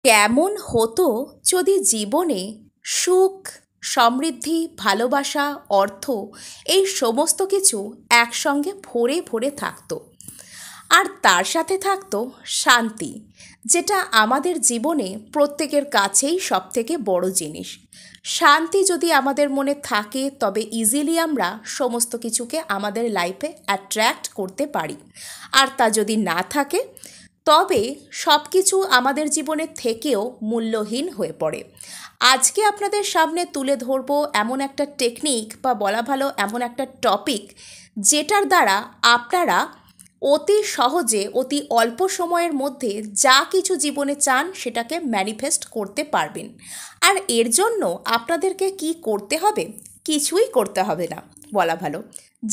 কেমন হতো যদি জীবনে সুখ, সমৃদ্ধি, ভালোবাসা, অর্থ এই সমস্ত কিছু একসঙ্গে ভরে ভরে থাকতো, আর তার সাথে থাকতো শান্তি, যেটা আমাদের জীবনে প্রত্যেকের কাছেই সবথেকে বড় জিনিস। শান্তি যদি আমাদের মনে থাকে তবে ইজিলি আমরা সমস্ত কিছুকে আমাদের লাইফে অ্যাট্রাক্ট করতে পারি, আর তা যদি না থাকে তবে সব কিছু আমাদের জীবনে থেকেও মূল্যহীন হয়ে পড়ে। আজকে আপনাদের সামনে তুলে ধরবো এমন একটা টেকনিক, বা বলা ভালো এমন একটা টপিক, যেটার দ্বারা আপনারা অতি সহজে অতি অল্প সময়ের মধ্যে যা কিছু জীবনে চান সেটাকে ম্যানিফেস্ট করতে পারবেন। আর এর জন্য আপনাদেরকে কি করতে হবে? কিছুই করতে হবে না বলা ভালো।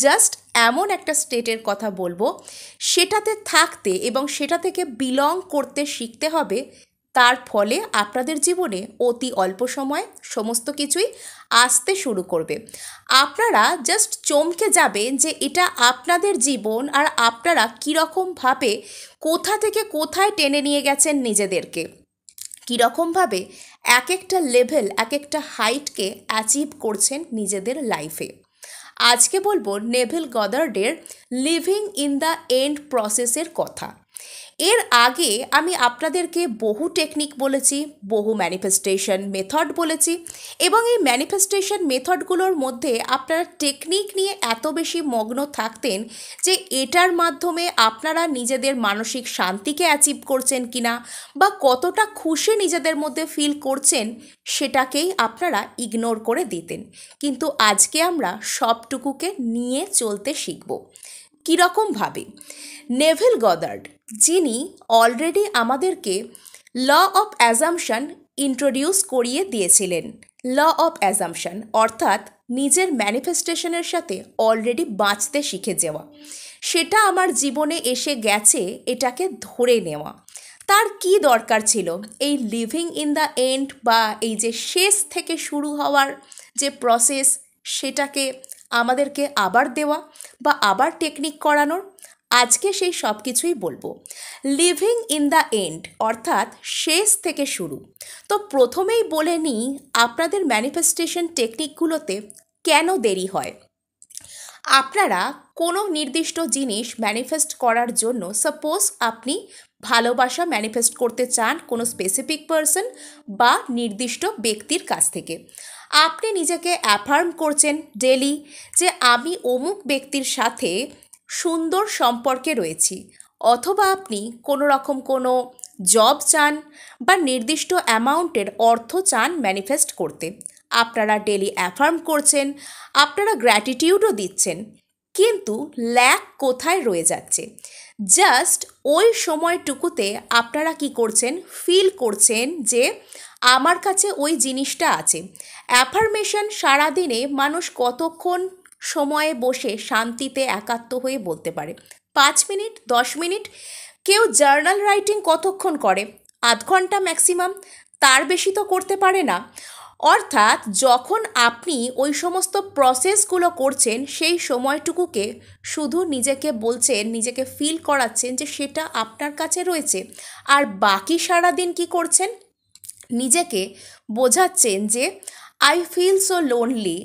জাস্ট এমন একটা স্টেটের কথা বলবো, সেটাতে থাকতে এবং সেটা থেকে বিলং করতে শিখতে হবে। তার ফলে আপনাদের জীবনে অতি অল্প সময় সমস্ত কিছুই আসতে শুরু করবে। আপনারা জাস্ট চমকে যাবেন যে এটা আপনাদের জীবন, আর আপনারা কীরকমভাবে কোথা থেকে কোথায় টেনে নিয়ে গেছেন নিজেদেরকে, কীরকমভাবে এক একটা লেভেল, এক একটা হাইটকে অ্যাচিভ করছেন নিজেদের লাইফে। আজকে বলবো নেভিল গদার্ডের লিভিং ইন দ্য এন্ড প্রসেসের কথা। এর আগে আমি আপনাদেরকে বহু টেকনিক বলেছি, বহু ম্যানিফেস্টেশন মেথড বলেছি, এবং এই ম্যানিফেস্টেশন মেথডগুলোর মধ্যে আপনারা টেকনিক নিয়ে এত বেশি মগ্ন থাকতেন যে এটার মাধ্যমে আপনারা নিজেদের মানসিক শান্তিকে অ্যাচিভ করছেন কিনা, বা কতটা খুশি নিজেদের মধ্যে ফিল করছেন সেটাকেই আপনারা ইগনোর করে দিতেন। কিন্তু আজকে আমরা সবটুকুকে নিয়ে চলতে শিখব। কীরকমভাবে? নেভিল গদার্ড, যিনি অলরেডি আমাদেরকে ল অফ অ্যাজাম্পশন ইন্ট্রোডিউস করিয়ে দিয়েছিলেন। ল অফ অ্যাজাম্পশন অর্থাৎ নিজের ম্যানিফেস্টেশনের সাথে অলরেডি বাঁচতে শিখে যাওয়া। সেটা আমার জীবনে এসে গেছে, এটাকে ধরে নেওয়া। তার কি দরকার ছিল এই লিভিং ইন দ্য এন্ড, বা এই যে শেষ থেকে শুরু হওয়ার যে প্রসেস, সেটাকে আমাদেরকে আবার দেওয়া বা আবার টেকনিক করানোর? আজকে সেই সব কিছুই বলবো। লিভিং ইন দ্য এন্ড অর্থাৎ শেষ থেকে শুরু। তো প্রথমেই বলে নিই আপনাদের ম্যানিফেস্টেশন টেকনিকগুলোতে কেন দেরি হয়। আপনারা কোনো নির্দিষ্ট জিনিস ম্যানিফেস্ট করার জন্য, সাপোজ আপনি ভালোবাসা ম্যানিফেস্ট করতে চান কোনো স্পেসিফিক পারসন বা নির্দিষ্ট ব্যক্তির কাছ থেকে, আপনি নিজেকে অ্যাফার্ম করছেন ডেলি যে আমি অমুক ব্যক্তির সাথে সুন্দর সম্পর্কে রয়েছি, অথবা আপনি কোনো রকম কোনো জব চান বা নির্দিষ্ট অ্যামাউন্টের অর্থ চান ম্যানিফেস্ট করতে। আপনারা ডেলি অ্যাফার্ম করছেন, আপনারা গ্র্যাটিটিউডও দিচ্ছেন, কিন্তু ল্যাক কোথায় রয়ে যাচ্ছে? জাস্ট ওই সময়টুকুতে আপনারা কি করছেন? ফিল করছেন যে আমার কাছে ওই জিনিসটা আছে। অ্যাফার্মেশন সারাদিনে মানুষ কতক্ষণ সময়ে বসে শান্তিতে একাত্ম হয়ে বলতে পারে? 5 মিনিট, 10 মিনিট। কেউ জার্নাল রাইটিং কতক্ষণ করে? আধ ঘন্টা ম্যাক্সিমাম, তার বেশি তো করতে পারে না। অর্থাৎ যখন আপনি ওই সমস্ত প্রসেসগুলো করছেন, সেই সময়টুকুকে শুধু নিজেকে বলছেন, নিজেকে ফিল করাচ্ছেন যে সেটা আপনার কাছে রয়েছে, আর বাকি সারাদিন কি করছেন? নিজেকে বোঝাচ্ছেন যে আই ফিল সো লোনলি,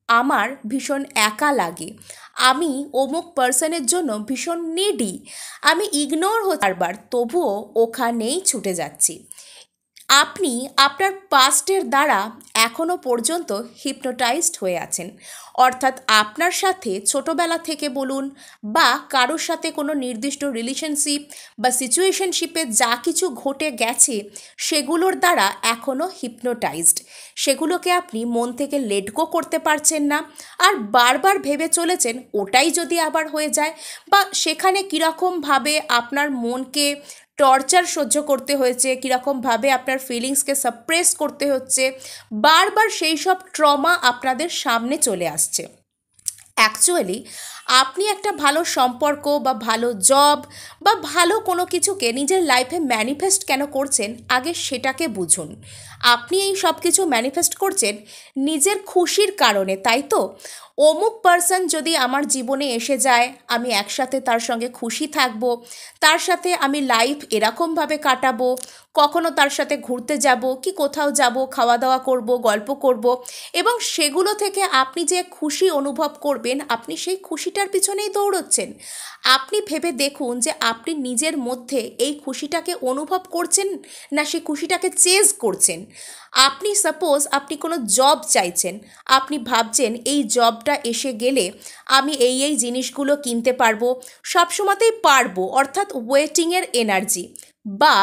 আমার ভীষণ একা লাগে, আমি অমুক পার্সনের জন্য ভীষণ নিডি, আমি ইগনোর হতে বারবার, তবুও ওখানেই ছুটে যাচ্ছি। আপনি আপনার পাস্টের দ্বারা এখনও পর্যন্ত হিপনোটাইজড হয়ে আছেন। অর্থাৎ আপনার সাথে ছোটোবেলা থেকে বলুন, বা কারোর সাথে কোনো নির্দিষ্ট রিলেশনশিপ বা সিচুয়েশনশিপে যা কিছু ঘটে গেছে সেগুলোর দ্বারা এখনও হিপনোটাইজড। সেগুলোকে আপনি মন থেকে লেট গো করতে পারছেন না, আর বারবার ভেবে চলেছেন ওটাই যদি আবার হয়ে যায়, বা সেখানে কীরকমভাবে আপনার মনকে টর্চার সহ্য করতে হয়েছে, কীরকমভাবে আপনার ফিলিংসকে সাপ্রেস করতে হচ্ছে, বারবার সেই সব ট্রমা আপনাদের সামনে চলে আসছে। অ্যাকচুয়ালি আপনি একটা ভালো সম্পর্ক বা ভালো জব বা ভালো কোনো কিছুকে নিজের লাইফে ম্যানিফেস্ট কেন করছেন, আগে সেটাকে বুঝুন। আপনি এই সব কিছু ম্যানিফেস্ট করছেন নিজের খুশির কারণে, তাই তো? অমুক পার্সন যদি আমার জীবনে এসে যায়, আমি একসাথে তার সঙ্গে খুশি থাকব, তার সাথে আমি লাইফ এরকমভাবে কাটাবো, কখনো তার সাথে ঘুরতে যাব কি কোথাও যাব, খাওয়া দাওয়া করব, গল্প করব, এবং সেগুলো থেকে আপনি যে খুশি অনুভব করবেন, আপনি সেই খুশিটার পিছনেই দৌড়চ্ছেন। আপনি ভেবে দেখুন যে আপনি নিজের মধ্যে এই খুশিটাকে অনুভব করছেন না সেই খুশিটাকে চেজ করছেন। আপনি সাপোজ আপনি কোনো জব চাইছেন, আপনি ভাবছেন এই জবটা এসে গেলে আমি এই জিনিসগুলো কিনতে পারবো, সবসময়তেই পারবো, অর্থাৎ ওয়েটিংয়ের এনার্জি। বা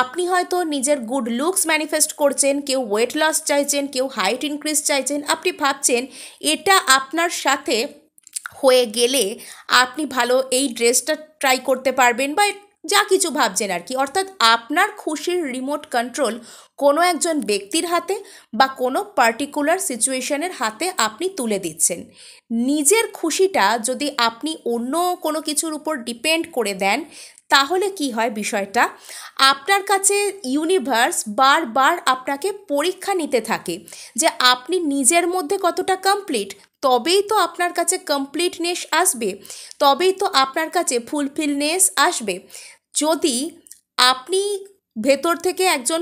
আপনি হয়তো নিজের গুড লুকস ম্যানিফেস্ট করছেন, কেউ ওয়েট লস চাইছেন, কেউ হাইট ইনক্রিজ চাইছেন, আপনি ভাবছেন এটা আপনার সাথে হয়ে গেলে আপনি ভালো এই ড্রেসটা ট্রাই করতে পারবেন, বা যা কিছু ভাবছেন আর কি। অর্থাৎ আপনার খুশির রিমোট কন্ট্রোল কোনো একজন ব্যক্তির হাতে বা কোনো পার্টিকুলার সিচুয়েশনের হাতে আপনি তুলে দিচ্ছেন। নিজের খুশিটা যদি আপনি অন্য কোনো কিছুর উপর ডিপেন্ড করে দেন, তাহলে কি হয় বিষয়টা, আপনার কাছে ইউনিভার্স বারবার আপনাকে পরীক্ষা নিতে থাকে যে আপনি নিজের মধ্যে কতটা কমপ্লিট। তবেই তো আপনার কাছে কমপ্লিটনেস আসবে, তবেই তো আপনার কাছে ফুলফিলনেস আসবে। যদি আপনি ভেতর থেকে একজন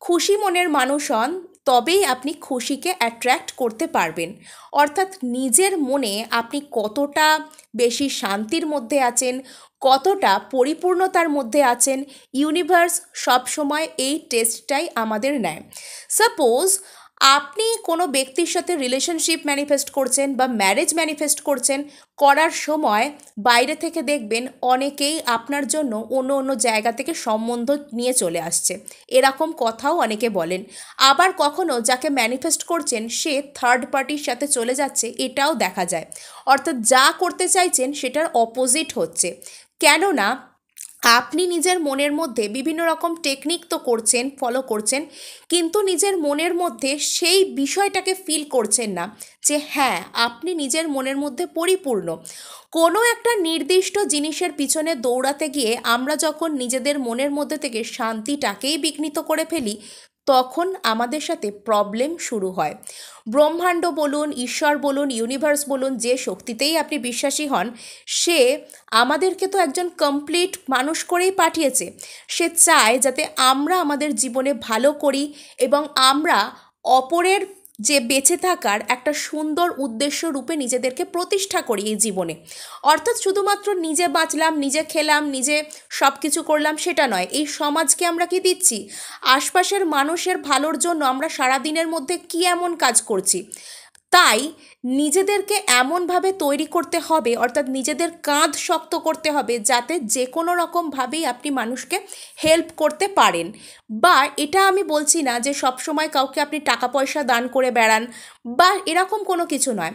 খুশি মনের মানুষ হন, তবেই আপনি খুশিকে অ্যাট্রাক্ট করতে পারবেন। অর্থাৎ নিজের মনে আপনি কতটা বেশি শান্তির মধ্যে আছেন, কতটা পরিপূর্ণতার মধ্যে আছেন, ইউনিভার্স সবসময় এই টেস্টটাই আমাদের নেয়। সাপোজ আপনি কোনো ব্যক্তির সাথে রিলেশনশিপ ম্যানিফেস্ট করছেন বা ম্যারেজ ম্যানিফেস্ট করছেন, করার সময় বাইরে থেকে দেখবেন অনেকেই আপনার জন্য অন্য অন্য জায়গা থেকে সম্বন্ধ নিয়ে চলে আসছে, এরকম কথাও অনেকে বলেন। আবার কখনো যাকে ম্যানিফেস্ট করছেন সে থার্ড পার্টির সাথে চলে যাচ্ছে, এটাও দেখা যায়। অর্থাৎ যা করতে চাইছেন সেটার অপোজিট হচ্ছে। কেননা আপনি নিজের মনের মধ্যে বিভিন্ন রকম টেকনিক তো করছেন, ফলো করছেন, কিন্তু নিজের মনের মধ্যে সেই বিষয়টাকে ফিল করছেন না যে হ্যাঁ আপনি নিজের মনের মধ্যে পরিপূর্ণ। কোনো একটা নির্দিষ্ট জিনিসের পিছনে দৌড়াতে গিয়ে আমরা যখন নিজেদের মনের মধ্যে থেকে শান্তিটাকেই বিঘ্নিত করে ফেলি, তখন আমাদের সাথে প্রবলেম শুরু হয়। ব্রহ্মাণ্ড বলুন, ঈশ্বর বলুন, ইউনিভার্স বলুন, যে শক্তিতেই আপনি বিশ্বাসী হন, সে আমাদেরকে তো একজন কমপ্লিট মানুষ করেই পাঠিয়েছে। সে চায় যাতে আমরা আমাদের জীবনে ভালো করি এবং আমরা অপরের যে বেঁচে থাকার একটা সুন্দর উদ্দেশ্য রূপে নিজেদেরকে প্রতিষ্ঠা করি এই জীবনে। অর্থাৎ শুধুমাত্র নিজে বাঁচলাম, নিজে খেলাম, নিজে সব কিছু করলাম সেটা নয়। এই সমাজকে আমরা কি দিচ্ছি, আশপাশের মানুষের ভালোর জন্য আমরা সারাদিনের মধ্যে কি এমন কাজ করছি। তাই নিজেদেরকে এমনভাবে তৈরি করতে হবে, অর্থাৎ নিজেদের কাঁধ শক্ত করতে হবে, যাতে যে কোনো রকমভাবেই আপনি মানুষকে হেল্প করতে পারেন। বা এটা আমি বলছি না যে সবসময় কাউকে আপনি টাকা পয়সা দান করে বেড়ান বা এরকম কোনো কিছু নয়।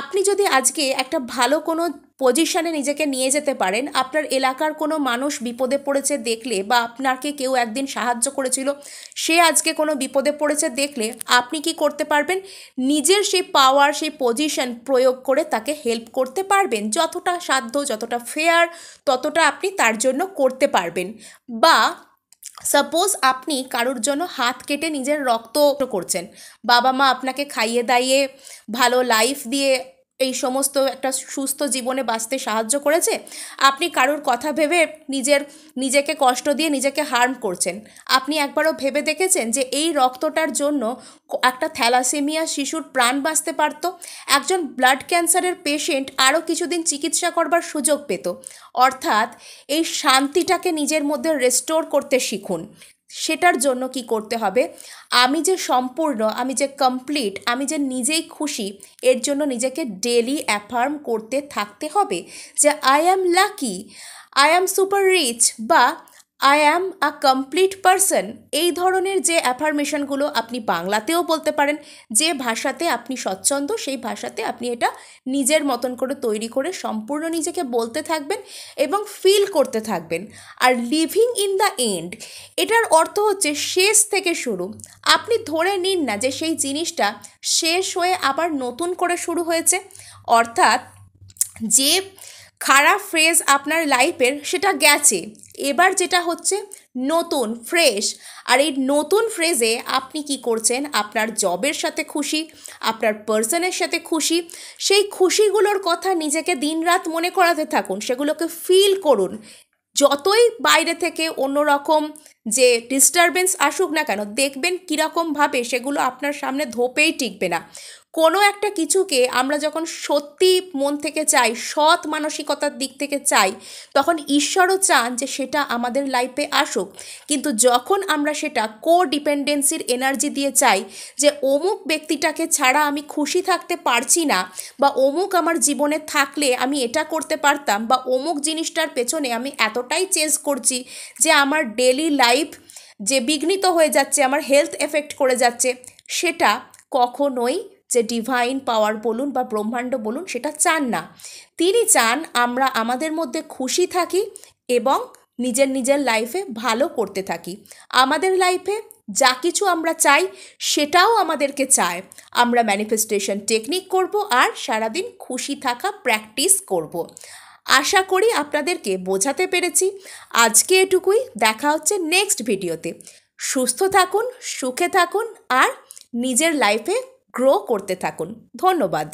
আপনি যদি আজকে একটা ভালো কোনো পজিশনে নিজেকে নিয়ে যেতে পারেন, আপনার এলাকার কোনো মানুষ বিপদে পড়েছে দেখলে, বা আপনাকে কেউ একদিন সাহায্য করেছিল, সে আজকে কোনো বিপদে পড়েছে দেখলে, আপনি কি করতে পারবেন, নিজের সেই পাওয়ার, সেই পজিশন প্রয়োগ করে তাকে হেল্প করতে পারবেন। যতটা সাধ্য, যতটা ফেয়ার, ততটা আপনি তার জন্য করতে পারবেন। বা সাপোজ আপনি কারোর জন্য হাত কেটে নিজের রক্ত করছেন, বাবা মা আপনাকে খাইয়ে দাইয়ে ভালো লাইফ দিয়ে এই সমস্ত একটা সুস্থ জীবনে বাঁচতে সাহায্য করেছে, আপনি কারোর কথা ভেবে নিজেকে কষ্ট দিয়ে নিজেকে হার্ম করছেন। আপনি একবারও ভেবে দেখেছেন যে এই রক্তটার জন্য একটা থ্যালাসেমিয়া শিশুর প্রাণ বাঁচতে পারত, একজন ব্লাড ক্যান্সারের পেশেন্ট আরও কিছুদিন চিকিৎসা করবার সুযোগ পেত। অর্থাৎ এই শান্তিটাকে নিজের মধ্যে রেস্টোর করতে শিখুন। সেটার জন্য কি করতে হবে, আমি যে সম্পূর্ণ, আমি যে কমপ্লিট, আমি যে নিজেই খুশি, এর জন্য নিজেকে ডেলি অ্যাফার্ম করতে থাকতে হবে যে I am lucky, I am super rich, বা I am a complete person. এই ধরনের যে অ্যাফার্মেশনগুলো আপনি বাংলাতেও বলতে পারেন, যে ভাষাতে আপনি স্বচ্ছন্দ সেই ভাষাতে আপনি এটা নিজের মতন করে তৈরি করে সম্পূর্ণ নিজেকে বলতে থাকবেন এবং ফিল করতে থাকবেন। আর লিভিং ইন দ্য এন্ড, এটার অর্থ হচ্ছে শেষ থেকে শুরু। আপনি ধরে নিন না যে সেই জিনিসটা শেষ হয়ে আবার নতুন করে শুরু হয়েছে। অর্থাৎ যে খারাপ ফেজ আপনার লাইফের সেটা গেছে, এবার যেটা হচ্ছে নতুন ফ্রেশ। আর এই নতুন ফ্রেজে আপনি কি করছেন, আপনার জবের সাথে খুশি, আপনার পার্সনের সাথে খুশি, সেই খুশিগুলোর কথা নিজেকে দিনরাত মনে করাতে থাকুন, সেগুলোকে ফিল করুন। যতই বাইরে থেকে অন্যরকম যে ডিস্টারবেন্স আসুক না কেন, দেখবেন কীরকমভাবে সেগুলো আপনার সামনে ধোপেই টিকবে না। কোনো একটা কিছুকে আমরা যখন সত্যি মন থেকে চাই, সৎ মানসিকতার দিক থেকে চাই, তখন ঈশ্বরও চান যে সেটা আমাদের লাইফে আসুক। কিন্তু যখন আমরা সেটা ডিপেন্ডেন্সির এনার্জি দিয়ে চাই, যে অমুক ব্যক্তিটাকে ছাড়া আমি খুশি থাকতে পারছি না, বা অমুক আমার জীবনে থাকলে আমি এটা করতে পারতাম, বা অমুক জিনিসটার পেছনে আমি এতটাই চেজ করছি যে আমার ডেলি লাইফ যে বিঘ্নিত হয়ে যাচ্ছে, আমার হেলথ এফেক্ট করে যাচ্ছে, সেটা কখনোই যে ডিভাইন পাওয়ার বলুন বা ব্রহ্মাণ্ড বলুন সেটা চান না। তিনি চান আমরা আমাদের মধ্যে খুশি থাকি এবং নিজের লাইফে ভালো করতে থাকি। আমাদের লাইফে যা কিছু আমরা চাই সেটাও আমাদেরকে চায়। আমরা ম্যানিফেস্টেশন টেকনিক করব আর সারাদিন খুশি থাকা প্র্যাকটিস করব। আশা করি আপনাদেরকে বোঝাতে পেরেছি। আজকে এটুকুই, দেখা হচ্ছে নেক্সট ভিডিওতে। সুস্থ থাকুন, সুখে থাকুন আর নিজের লাইফে গ্রো করতে থাকুন। ধন্যবাদ।